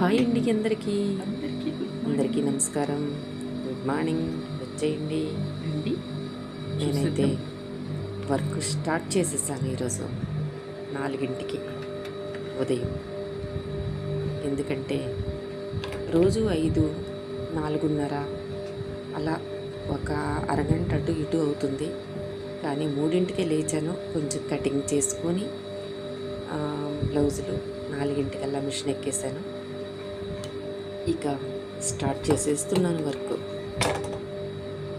Hi అండి అందరికీ అందరికీ మార్నింగ్ నమస్కారం. Good morning. వచ్చేయండి. అండి. నేనైతే వర్క్ స్టార్ట్ చేసేసాను ఈరోజు 4కి ఉదయం. ఎందుకంటే రోజు 5, 4:30 అలా ఒక అరగంట అటు ఇటు అవుతుంది. కానీ 3కే లేచాను. కొంచెం కటింగ్ చేసుకొని బ్లౌజులు 4కల్లా మిషన్ ఎక్కేసాను. ఇక స్టార్ట్ చేసేస్తున్నాను వర్క్.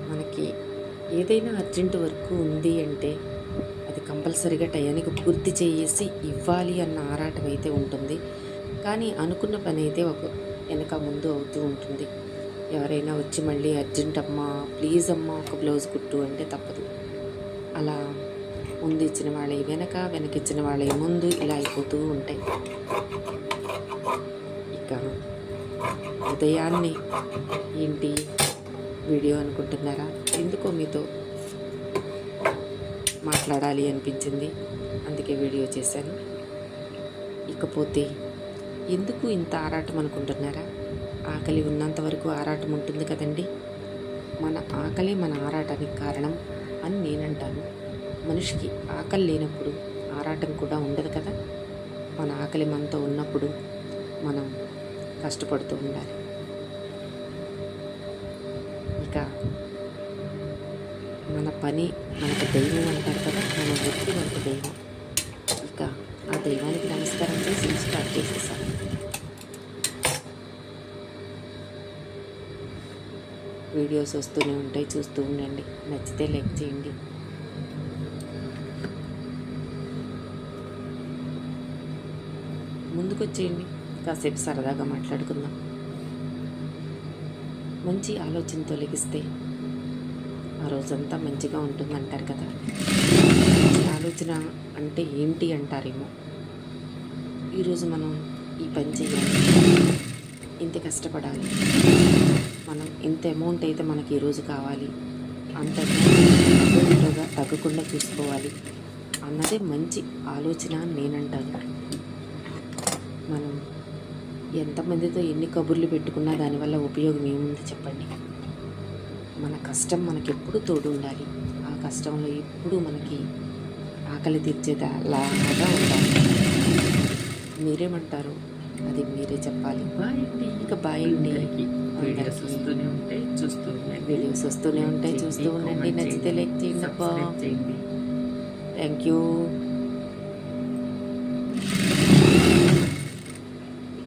మనకి ఏదైనా అర్జెంటు వర్క్ ఉంది అంటే అది కంపల్సరీగా టయానికి పూర్తి చేసి ఇవ్వాలి అన్న ఆరాటం అయితే ఉంటుంది. కానీ అనుకున్న పని అయితే ఒక వెనక ముందు అవుతూ ఉంటుంది. ఎవరైనా వచ్చి మళ్ళీ అర్జెంట్ అమ్మా, ప్లీజ్ అమ్మా ఒక బ్లౌజ్ కుట్టు అంటే తప్పదు. అలా ముందు ఇచ్చిన వాళ్ళే వెనక, వెనక ఇచ్చిన వాళ్ళే ముందు, ఇలా అయిపోతూ ఉంటాయి. ఇక ఉదయాన్నే ఏంటి వీడియో అనుకుంటున్నారా? ఎందుకో మీతో మాట్లాడాలి అనిపించింది, అందుకే వీడియో చేశాను. ఇకపోతే ఎందుకు ఇంత ఆరాటం అనుకుంటున్నారా? ఆకలి ఉన్నంత వరకు ఆరాటం ఉంటుంది కదండి. మన ఆకలే మన ఆరాటానికి కారణం అని నేనంటాను. మనిషికి ఆకలి లేనప్పుడు ఆరాటం కూడా ఉండదు కదా. మన ఆకలి మనతో ఉన్నప్పుడు మనం కష్టపడుతూ ఉండాలి. ఇక మన పని మనకు దైవం అంటారు కదా, మన వృత్తి మనకు దైవం. ఇక ఆ దైవానికి నమస్కారం చేసి స్టార్ట్ చేసేసాను. వీడియోస్ వస్తూనే ఉంటాయి, చూస్తూ ఉండండి. నచ్చితే లైక్ చేయండి. ముందుకొచ్చేయండి, కాసేపు సరదాగా మాట్లాడుకుందాం. మంచి ఆలోచనతో లెగిస్తే ఆ రోజంతా మంచిగా ఉంటుందంటారు కదా. మంచి ఆలోచన అంటే ఏంటి అంటారేమో. ఈరోజు మనం ఈ పని చేయాలి, ఇంత కష్టపడాలి, మనం ఇంత అమౌంట్ అయితే మనకి ఈరోజు కావాలి, అంత అమౌంట్గా తగ్గకుండా చూసుకోవాలి అన్నదే మంచి ఆలోచన అని నేనంటాను. మనం ఎంతమందితో ఎన్ని కబుర్లు పెట్టుకున్నా దానివల్ల ఉపయోగం ఏముంది చెప్పండి. మన కష్టం మనకెప్పుడు తోడు ఉండాలి. ఆ కష్టంలో ఎప్పుడు మనకి ఆకలి తీర్చేలాగా ఉండాలి. మీరేమంటారు? అది మీరే చెప్పాలి. బాయ్ అండి. ఇక బాయ్ అండి. వీడియోస్ వస్తూనే ఉంటాయి, చూస్తూ ఉండండి. వీడియోస్ వస్తూనే ఉంటాయి, చూస్తూ ఉండండి. నచ్చితే లైక్ చేయండి. సబ్స్క్రైబ్ చేయండి. Thank you.